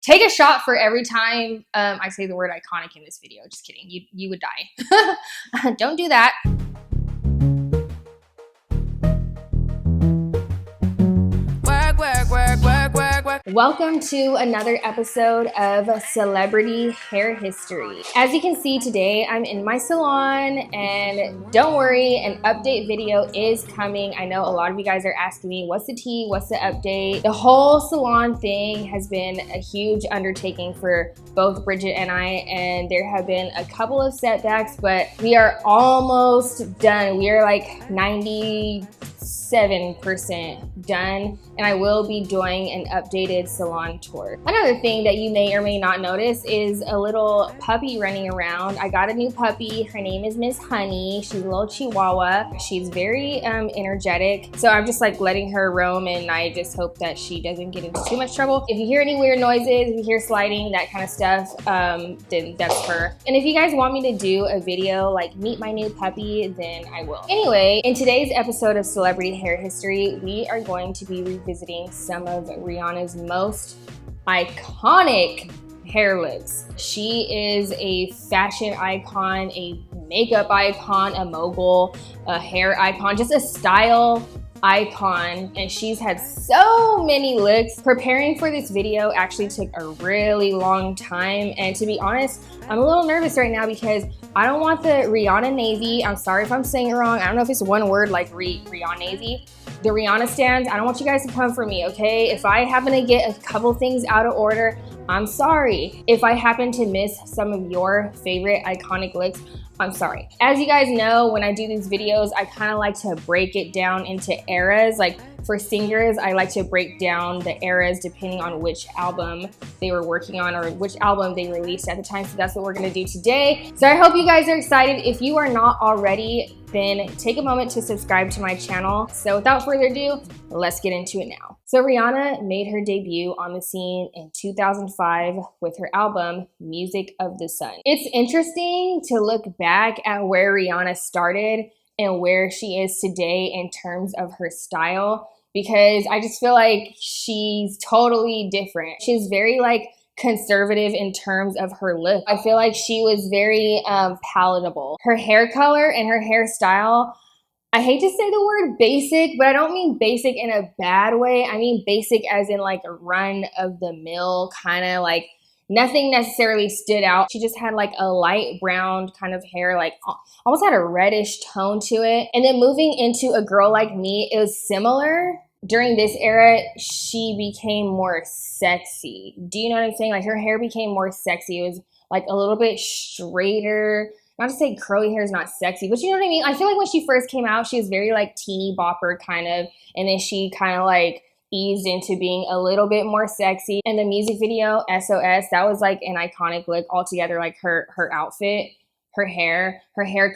take a shot for every time I say the word iconic in this video. Just kidding. You would die. Don't do that. Welcome to another episode of Celebrity Hair History. As you can see today, I'm in my salon, and don't worry, an update video is coming. I know a lot of you guys are asking me, what's the tea, what's the update? The whole salon thing has been a huge undertaking for both Bridget and I, and there have been a couple of setbacks, but we are almost done. We are like 97% done, and I will be doing an updated salon tour. Another thing that you may or may not notice is a little puppy running around. I got a new puppy. Her name is Miss Honey. She's a little Chihuahua. She's very energetic, so I'm just like letting her roam, and I just hope that she doesn't get into too much trouble. If you hear any weird noises, if you hear sliding, that kind of stuff, then that's her. And if you guys want me to do a video like meet my new puppy, then I will. Anyway, in today's episode of Celebrity Hair History, we are going to be revisiting some of Rihanna's most iconic hair looks. She is a fashion icon, a makeup icon, a mogul, a hair icon, just a style icon, and she's had so many looks. Preparing for this video actually took a really long time, and to be honest, I'm a little nervous right now because I don't want the Rihanna Navy. I'm sorry if I'm saying it wrong. I don't know if it's one word like Rihanna Navy. The Rihanna stands, I don't want you guys to come for me, okay? If I happen to get a couple things out of order, I'm sorry. If I happen to miss some of your favorite iconic looks, I'm sorry. As you guys know, when I do these videos, I kind of like to break it down into eras. Like for singers, I like to break down the eras depending on which album they were working on or which album they released at the time. So that's what we're gonna do today. So I hope you guys are excited. If you are not already, then take a moment to subscribe to my channel. So without further ado, let's get into it now. So Rihanna made her debut on the scene in 2005 with her album, Music of the Sun. It's interesting to look back at where Rihanna started and where she is today in terms of her style, because I just feel like she's totally different. She's very like conservative in terms of her look. I feel like she was very palatable. Her hair color and her hairstyle, I hate to say the word basic, but I don't mean basic in a bad way. I mean basic as in like a run of the mill, kind of like nothing necessarily stood out. She just had like a light brown kind of hair, like almost had a reddish tone to it. And then moving into A Girl Like Me, it was similar. During this era, she became more sexy. Do you know what I'm saying? Like her hair became more sexy. It was like a little bit straighter. Not to say curly hair is not sexy, but you know what I mean? I feel like when she first came out, she was very like teeny bopper kind of, and then she kind of like eased into being a little bit more sexy. And the music video, SOS, that was like an iconic look altogether, like her outfit, her hair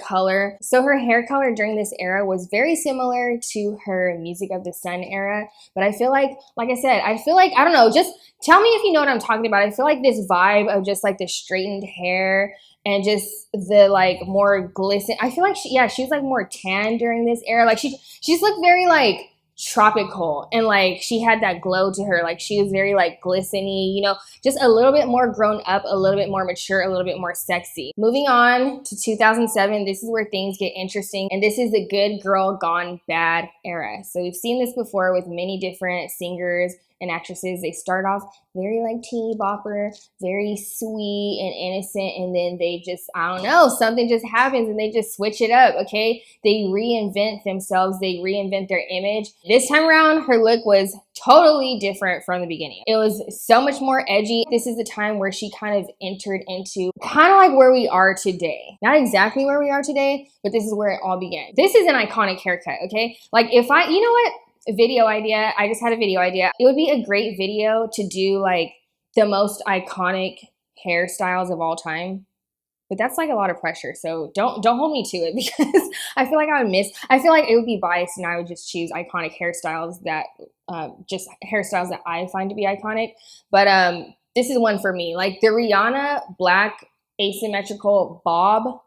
color. So her hair color during this era was very similar to her Music of the Sun era. But I feel like I said, I feel like, I don't know, just tell me if you know what I'm talking about. I feel like this vibe of just like the straightened hair and just the like more glisten. I feel like she was like more tan during this era. Like she just looked very like tropical, and like she had that glow to her. Like she was very like glistening, you know, just a little bit more grown up, a little bit more mature, a little bit more sexy. Moving on to 2007, this is where things get interesting, and this is the good girl gone bad era. So we've seen this before with many different singers and actresses. They start off very like teeny bopper, very sweet and innocent, and then they just, I don't know, something just happens and they just switch it up, okay? They reinvent themselves, they reinvent their image. This time around, her look was totally different from the beginning. It was so much more edgy. This is the time where she kind of entered into kind of like where we are today. Not exactly where we are today, but this is where it all began. This is an iconic haircut, okay? Like if you know what? A video idea. I just had a video idea. It would be a great video to do like the most iconic hairstyles of all time. But that's like a lot of pressure. So don't hold me to it, because I feel like I feel like it would be biased and I would just choose iconic hairstyles that just hairstyles that I find to be iconic. But this is one for me. Like the Rihanna black asymmetrical bob,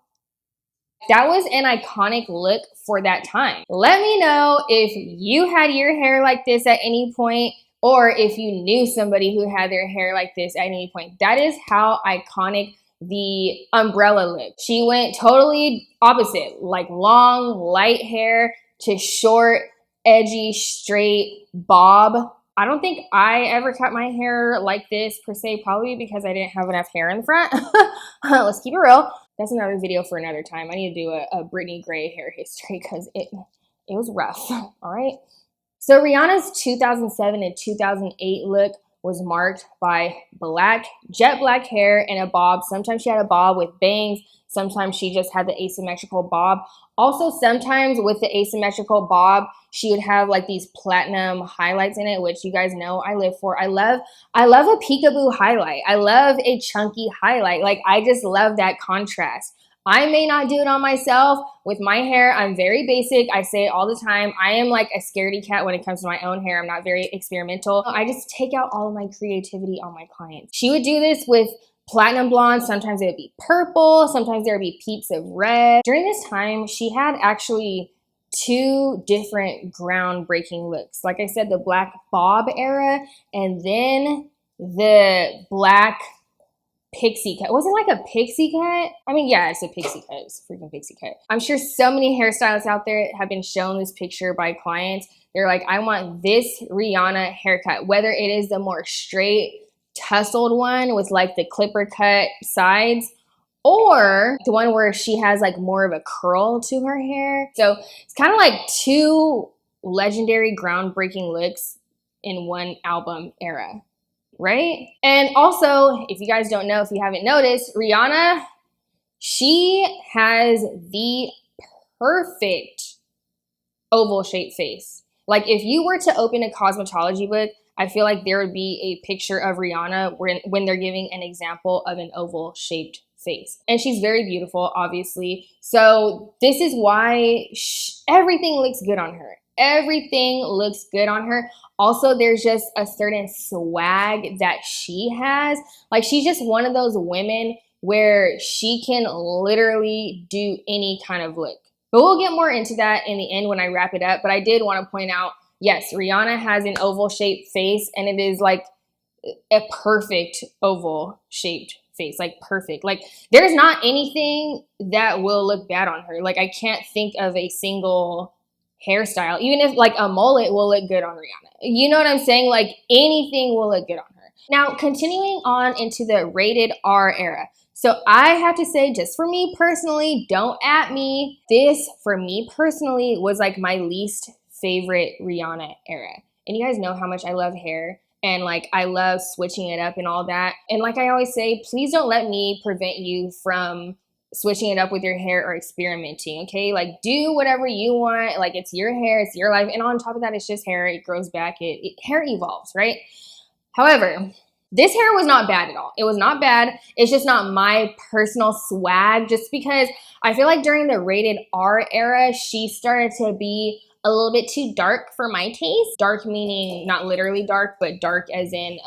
that was an iconic look for that time. Let me know if you had your hair like this at any point, or if you knew somebody who had their hair like this at any point. That is how iconic the umbrella look. She went totally opposite, like long, light hair to short, edgy, straight bob. I don't think I ever cut my hair like this per se, probably because I didn't have enough hair in the front. Let's keep it real. That's another video for another time. I need to do a Brittney gray hair history because it was rough, all right? So Rihanna's 2007 and 2008 look was marked by jet black hair and a bob. Sometimes she had a bob with bangs. Sometimes she just had the asymmetrical bob. Also, sometimes with the asymmetrical bob, she would have like these platinum highlights in it, which you guys know I live for. I love a peekaboo highlight. I love a chunky highlight. Like, I just love that contrast. I may not do it on myself. With my hair, I'm very basic. I say it all the time. I am like a scaredy cat when it comes to my own hair. I'm not very experimental. I just take out all of my creativity on my clients. She would do this with platinum blonde. Sometimes it would be purple. Sometimes there would be peeps of red. During this time, she had actually two different groundbreaking looks. Like I said, the black bob era, and then the black pixie cut. Was it like a pixie cut? I mean, yeah, it's a pixie cut. It's a freaking pixie cut. I'm sure so many hairstylists out there have been shown this picture by clients. They're like, I want this Rihanna haircut, whether it is the more straight tussled one with like the clipper cut sides, or the one where she has like more of a curl to her hair. So it's kind of like two legendary groundbreaking looks in one album era, right? And also, if you guys don't know, if you haven't noticed, Rihanna, she has the perfect oval shaped face. Like, if you were to open a cosmetology book, I feel like there would be a picture of Rihanna when they're giving an example of an oval shaped face. And she's very beautiful, obviously. So this is why everything looks good on her. Everything looks good on her. Also, there's just a certain swag that she has. Like, she's just one of those women where she can literally do any kind of look. But we'll get more into that in the end when I wrap it up. But I did want to point out, yes, Rihanna has an oval shaped face, and it is like a perfect oval shaped face, like perfect. Like, there's not anything that will look bad on her. Like, I can't think of a single hairstyle, even if like a mullet will look good on Rihanna. You know what I'm saying? Like, anything will look good on her. Now, continuing on into the rated R era. So I have to say, just for me personally, don't at me, this for me personally was like my least favorite Rihanna era. And you guys know how much I love hair, and like I love switching it up and all that. And like I always say, please don't let me prevent you from switching it up with your hair or experimenting, okay? Like, do whatever you want. Like, it's your hair, it's your life. And on top of that, it's just hair. It grows back. Hair evolves, right? However, this hair was not bad at all. It was not bad. It's just not my personal swag, just because I feel like during the rated R era, she started to be a little bit too dark for my taste. Dark meaning not literally dark, but dark as in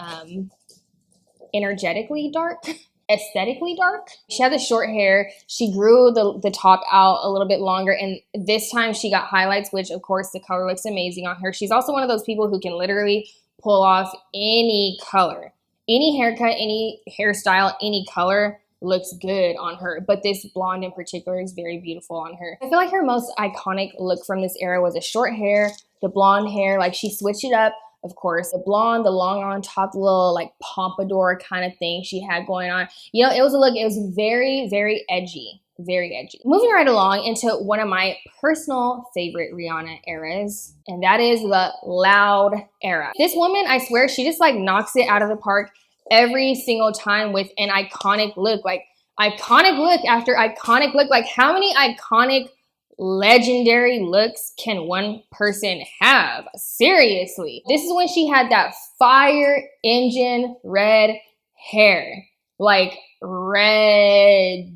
energetically dark. Aesthetically dark. She had the short hair. She grew the top out a little bit longer, and this time she got highlights, which of course the color looks amazing on her. She's also one of those people who can literally pull off any color, any haircut, any hairstyle, any color looks good on her. But this blonde in particular is very beautiful on her. I feel like her most iconic look from this era was the short hair, the blonde hair. Like, she switched it up. Of course, the blonde, the long on top, little like pompadour kind of thing she had going on. You know, it was a look, it was very, very edgy, very edgy. Moving right along into one of my personal favorite Rihanna eras, and that is the loud era. This woman, I swear, she just like knocks it out of the park every single time with an iconic look. Like, iconic look after iconic look. Like, how many iconic legendary looks can one person have? Seriously. This is when she had that fire engine red hair. Like, red.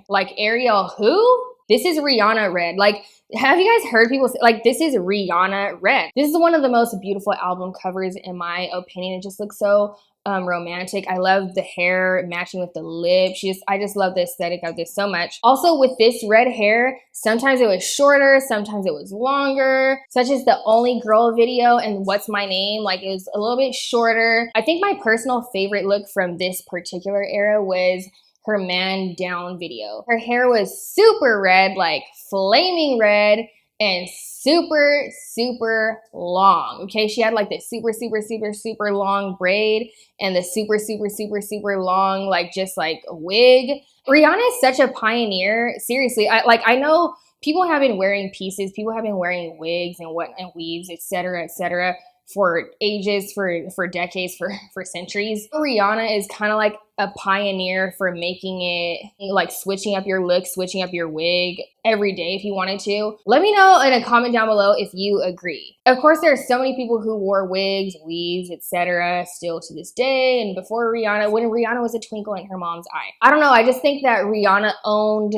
Like, Ariel who? This is Rihanna red. Like, have you guys heard people say, like, this is Rihanna red? This is one of the most beautiful album covers in my opinion. It just looks so romantic. I love the hair matching with the lip. I just love the aesthetic of this so much. Also with this red hair, sometimes it was shorter, sometimes it was longer, such as the Only Girl video and What's My Name. Like, it was a little bit shorter. I think my personal favorite look from this particular era was her Man Down video. Her hair was super red, like flaming red, and super, super long, okay? She had like this super, super, super, super long braid and the super, super, super, super long, like just like wig. Rihanna is such a pioneer. Seriously, I know people have been wearing pieces, people have been wearing wigs and weaves, etc., etc., for ages, for decades, for centuries. Rihanna is kind of like a pioneer for making it like switching up your look, switching up your wig every day if you wanted to. Let me know in a comment down below if you agree. Of course, there are so many people who wore wigs, weaves, etc. still to this day, and before Rihanna, when Rihanna was a twinkle in her mom's eye. I don't know, I just think that Rihanna owned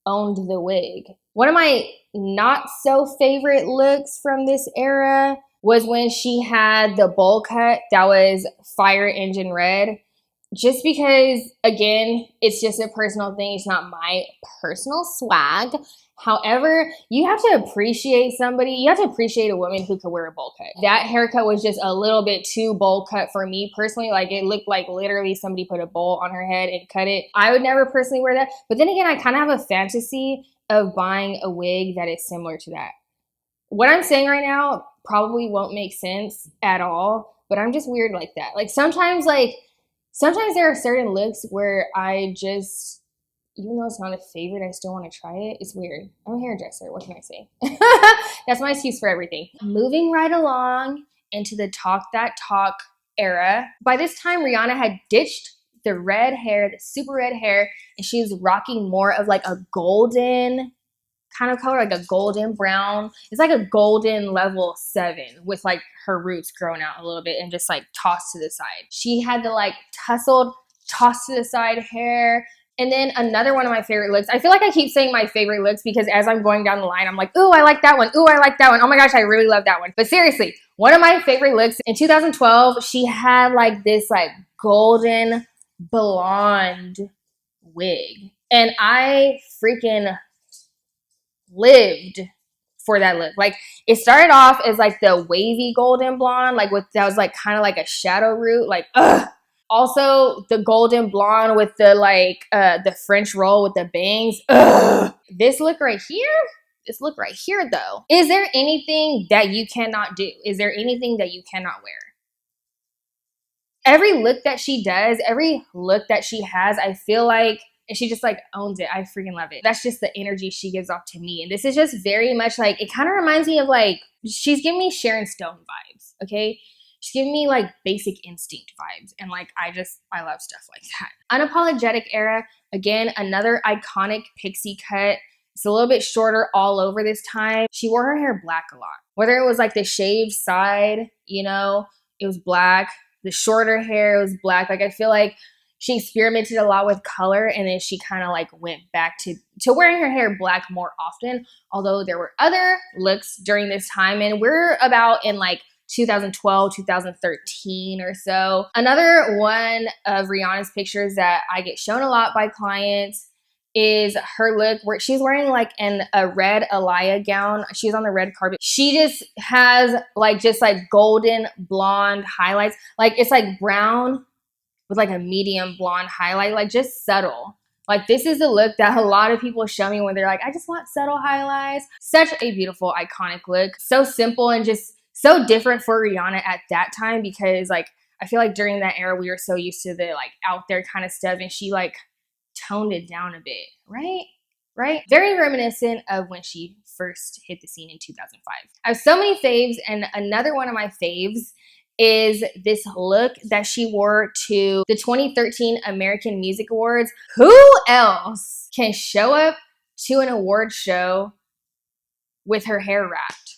the wig. One of my not so favorite looks from this era was when she had the bowl cut that was fire engine red. Just because, again, it's just a personal thing. It's not my personal swag. However, you have to appreciate somebody. You have to appreciate a woman who could wear a bowl cut. That haircut was just a little bit too bowl cut for me personally. Like, it looked like literally somebody put a bowl on her head and cut it. I would never personally wear that. But then again, I kind of have a fantasy of buying a wig that is similar to that. What I'm saying right now probably won't make sense at all, but I'm just weird like that. Like sometimes there are certain looks where I just, even though it's not a favorite, I still want to try it. It's weird. I'm a hairdresser. What can I say? That's my excuse for everything. Moving right along into the Talk That Talk era. By this time, Rihanna had ditched the red hair, the super red hair, and she was rocking more of like a golden kind of color, like a golden brown. It's like a golden level 7 with like her roots growing out a little bit and just like tossed to the side. She had the like tousled, tossed to the side hair. And then another one of my favorite looks. I feel like I keep saying my favorite looks because as I'm going down the line, I'm like, ooh, I like that one. Ooh, I like that one. Oh my gosh, I really love that one. But seriously, one of my favorite looks in 2012, she had like this like golden blonde wig. And I freaking lived for that look. Like, it started off as like the wavy golden blonde, like that was like kind of like a shadow root, like ugh. Also the golden blonde with the like the French roll with the bangs. Ugh. This look right here though. Is there anything that you cannot do? Is there anything that you cannot wear? Every look that she does, every look that she has, I feel like, and she just like owns it. I freaking love it. That's just the energy she gives off to me. And this is just very much like, it kind of reminds me of like, she's giving me Sharon Stone vibes, okay? She's giving me like Basic Instinct vibes. And like, I love stuff like that. Unapologetic era, again, another iconic pixie cut. It's a little bit shorter all over this time. She wore her hair black a lot. Whether it was like the shaved side, you know, it was black. The shorter hair was black. Like, I feel like she experimented a lot with color, and then she kind of like went back to wearing her hair black more often, although there were other looks during this time, and we're about in like 2012, 2013 or so. Another one of Rihanna's pictures that I get shown a lot by clients is her look where she's wearing like a red Aliyah gown. She's on the red carpet. She just has like golden blonde highlights. Like, it's like brown with like a medium blonde highlight, like just subtle. Like, this is the look that a lot of people show me when they're like, I just want subtle highlights. Such a beautiful, iconic look. So simple and just so different for Rihanna at that time, because like, I feel like during that era, we were so used to the like out there kind of stuff, and she like toned it down a bit, right? Very reminiscent of when she first hit the scene in 2005. I have so many faves, and another one of my faves is this look that she wore to the 2013 American Music Awards. Who else can show up to an award show with her hair wrapped?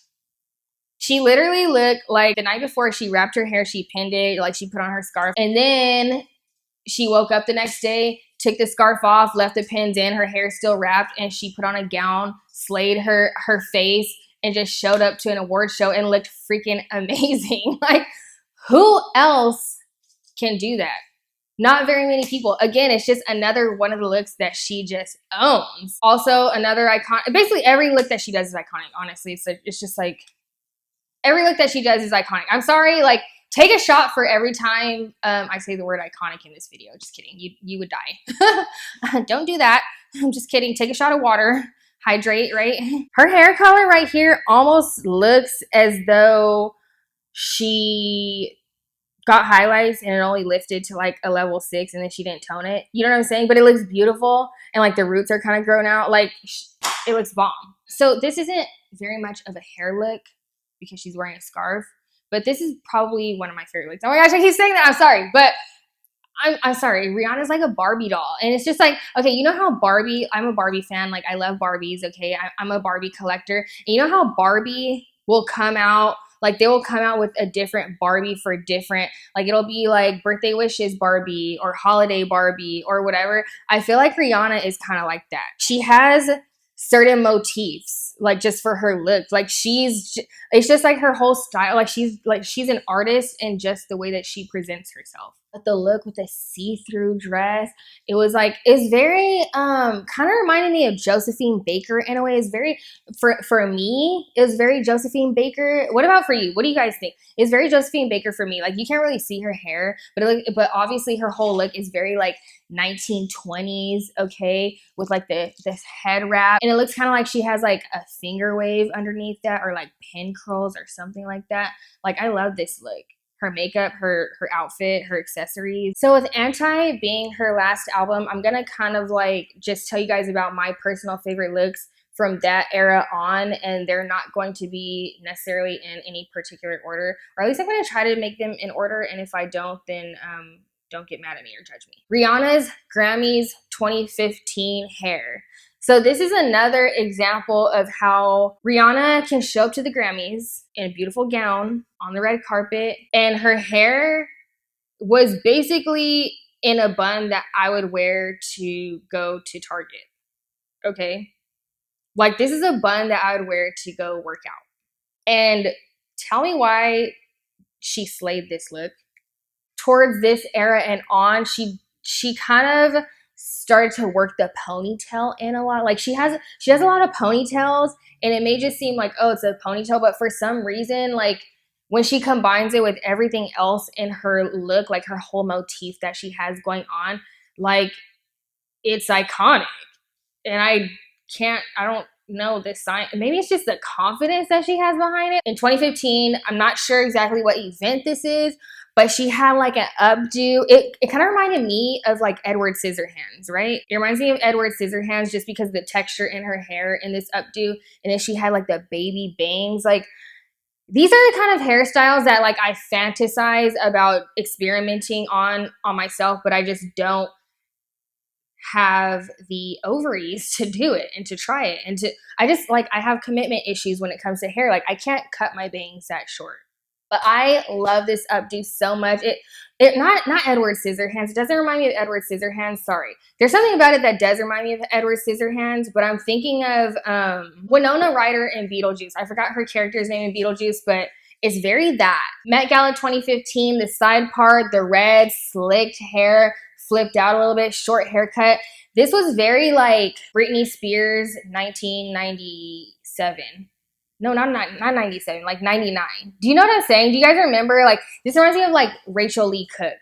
She literally looked like the night before she wrapped her hair, she pinned it, like she put on her scarf, and then she woke up the next day, took the scarf off, left the pins in, her hair still wrapped, and she put on a gown, slayed her face, and just showed up to an award show and looked freaking amazing. Like, who else can do that. Not very many people. Again, it's just another one of the looks that she just owns. Also, another icon. Basically, every look that she does is iconic, honestly. So it's just like, every look that she does is iconic. I'm sorry, like, take a shot for every time I say the word iconic in this video. Just kidding. You would die. Don't do that. I'm just kidding. Take a shot of water. Hydrate, right? Her hair color right here almost looks as though she got highlights and it only lifted to like a level 6 and then she didn't tone it. You know what I'm saying? But it looks beautiful and like the roots are kind of grown out. Like, it looks bomb. So this isn't very much of a hair look because she's wearing a scarf, but this is probably one of my favorite looks. Oh my gosh, I keep saying that. I'm sorry, but I'm sorry. Rihanna's like a Barbie doll. And it's just like, okay, you know how Barbie, I'm a Barbie fan. Like, I love Barbies, okay? I'm a Barbie collector. And you know how Barbie will come out, like, they will come out with a different Barbie for different, like, it'll be like birthday wishes Barbie or holiday Barbie or whatever. I feel like Rihanna is kind of like that. She has certain motifs, like, just for her look. Like, it's just like her whole style. Like, she's an artist in just the way that she presents herself. But the look with the see-through dress, it was like, it's very kind of reminded me of Josephine Baker in a way. It's very, for me, it was very Josephine Baker. What about for you? What do you guys think? It's very Josephine Baker for me. Like, you can't really see her hair, but obviously her whole look is very like 1920s, okay, with like this head wrap, and it looks kind of like she has like a finger wave underneath that, or like pin curls or something like that. Like, I love this look. Her makeup, her outfit, her accessories. So with Anti being her last album, I'm gonna kind of like just tell you guys about my personal favorite looks from that era on, and they're not going to be necessarily in any particular order, or at least I'm gonna try to make them in order, and if I don't, then don't get mad at me or judge me. Rihanna's Grammys 2015 hair. So this is another example of how Rihanna can show up to the Grammys in a beautiful gown on the red carpet, and her hair was basically in a bun that I would wear to go to Target, okay? Like, this is a bun that I would wear to go work out. And tell me why she slayed this look. Towards this era and on, she kind of started to work the ponytail in a lot. Like, she has a lot of ponytails, and it may just seem like, oh, it's a ponytail, but for some reason, like, when she combines it with everything else in her look, like her whole motif that she has going on, like, it's iconic. And I don't know the sign. Maybe it's just the confidence that she has behind it. In 2015, I'm not sure exactly what event this is, but she had like an updo. It kind of reminded me of like Edward Scissorhands, right? It reminds me of Edward Scissorhands just because of the texture in her hair in this updo. And then she had like the baby bangs. Like, these are the kind of hairstyles that like I fantasize about experimenting on myself, but I just don't have the ovaries to do it and to try it. And I have commitment issues when it comes to hair. Like, I can't cut my bangs that short. But I love this updo so much. It not Edward Scissorhands. It doesn't remind me of Edward Scissorhands. Sorry. There's something about it that does remind me of Edward Scissorhands, but I'm thinking of Winona Ryder in Beetlejuice. I forgot her character's name in Beetlejuice, but it's very that. Met Gala 2015, the side part, the red slicked hair, flipped out a little bit, short haircut. This was very like Britney Spears 1997. No, not 97, like 99. Do you know what I'm saying? Do you guys remember? Like, this reminds me of like Rachel Lee Cook.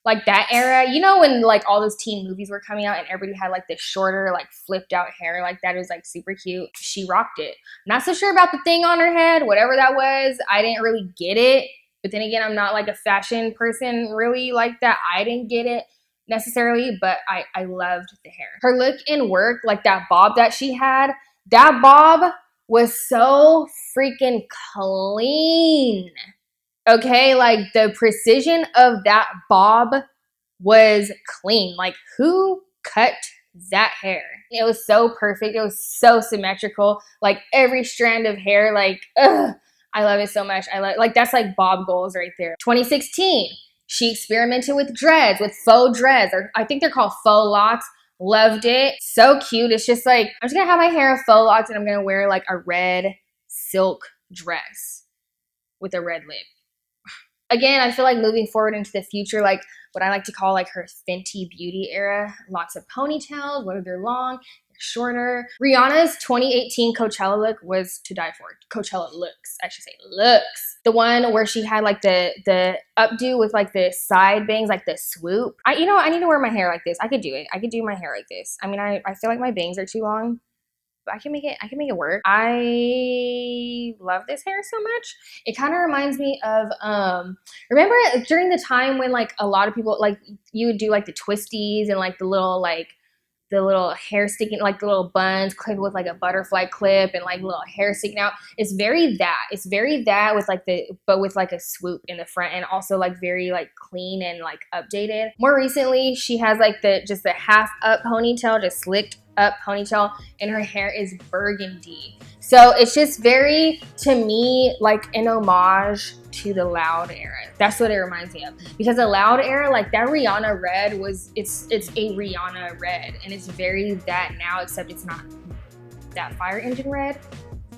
Like that era. You know when like all those teen movies were coming out and everybody had like this shorter, like flipped out hair like that. It was like super cute. She rocked it. Not so sure about the thing on her head, whatever that was. I didn't really get it. But then again, I'm not like a fashion person really like that. I didn't get it necessarily, but I loved the hair. Her look in work, like that bob that she had, that bob was so freaking clean. Okay, like the precision of that bob was clean. Like, who cut that hair? It was so perfect. It was so symmetrical. Like, every strand of hair, like, ugh, I love it so much. Like, that's like bob goals right there. 2016, she experimented with dreads, with faux dreads, or I think they're called faux locks. Loved it. So cute. It's just like, I'm just gonna have my hair faux locks and I'm gonna wear like a red silk dress with a red lip. again, I feel like moving forward into the future, like what I like to call like her Fenty Beauty era, lots of ponytails, whether they're long, shorter. Rihanna's 2018 Coachella look was to die for. Coachella looks, I should say, looks. The one where she had like the updo with like the side bangs, like the swoop. You know what? I need to wear my hair like this. I could do it. I could do my hair like this. I mean, I feel like my bangs are too long, but I can make it work. I love this hair so much. It kind of reminds me of, remember during the time when like a lot of people, like you would do like the twisties and like the little hair sticking, like the little buns clipped with like a butterfly clip and like little hair sticking out. It's very that. It's very that with like but with like a swoop in the front, and also like very like clean and like updated. More recently, she has like just the half up ponytail, just slicked up ponytail, and her hair is burgundy. So it's just very, to me, like an homage to the Loud era. That's what it reminds me of. Because the Loud era, like that Rihanna red it's a Rihanna red, and it's very that now, except it's not that fire engine red,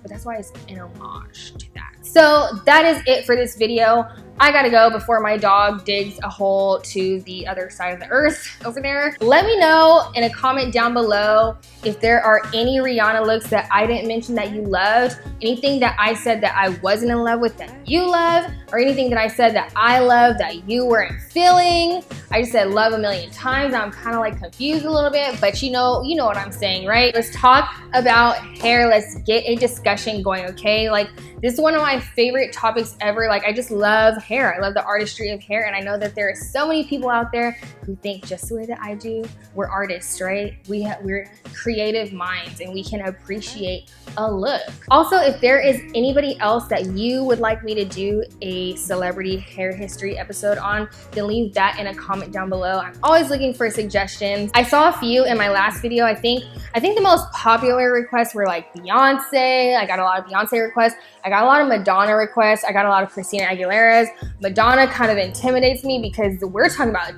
but that's why it's an homage to that. So that is it for this video. I gotta go before my dog digs a hole to the other side of the earth over there. Let me know in a comment down below if there are any Rihanna looks that I didn't mention that you loved, anything that I said that I wasn't in love with that you love, or anything that I said that I love that you weren't feeling. I just said love a million times. I'm kind of like confused a little bit, but you know what I'm saying, right? Let's talk about hair. Let's get a discussion going, okay? Like, this is one of my favorite topics ever. Like, I just love hair. I love the artistry of hair, and I know that there are so many people out there who think just the way that I do. We're artists, right? We're creative minds, and we can appreciate a look. Also, if there is anybody else that you would like me to do a celebrity hair history episode on, then leave that in a comment down below. I'm always looking for suggestions. I saw a few in my last video. I think the most popular requests were like Beyonce. I got a lot of Beyonce requests. I got a lot of Madonna requests. I got a lot of Christina Aguilera's. Madonna kind of intimidates me because we're talking about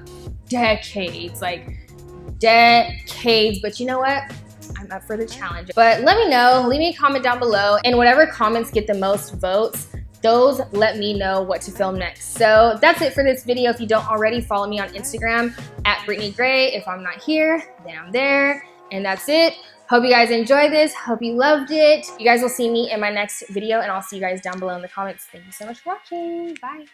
decades, like decades. But you know what? I'm up for the challenge. But let me know, leave me a comment down below, and whatever comments get the most votes, those let me know what to film next. So that's it for this video. If you don't already, follow me on Instagram at Brittney Gray. If I'm not here, then I'm there. And that's it. Hope you guys enjoyed this. Hope you loved it. You guys will see me in my next video, and I'll see you guys down below in the comments. Thank you so much for watching. Bye.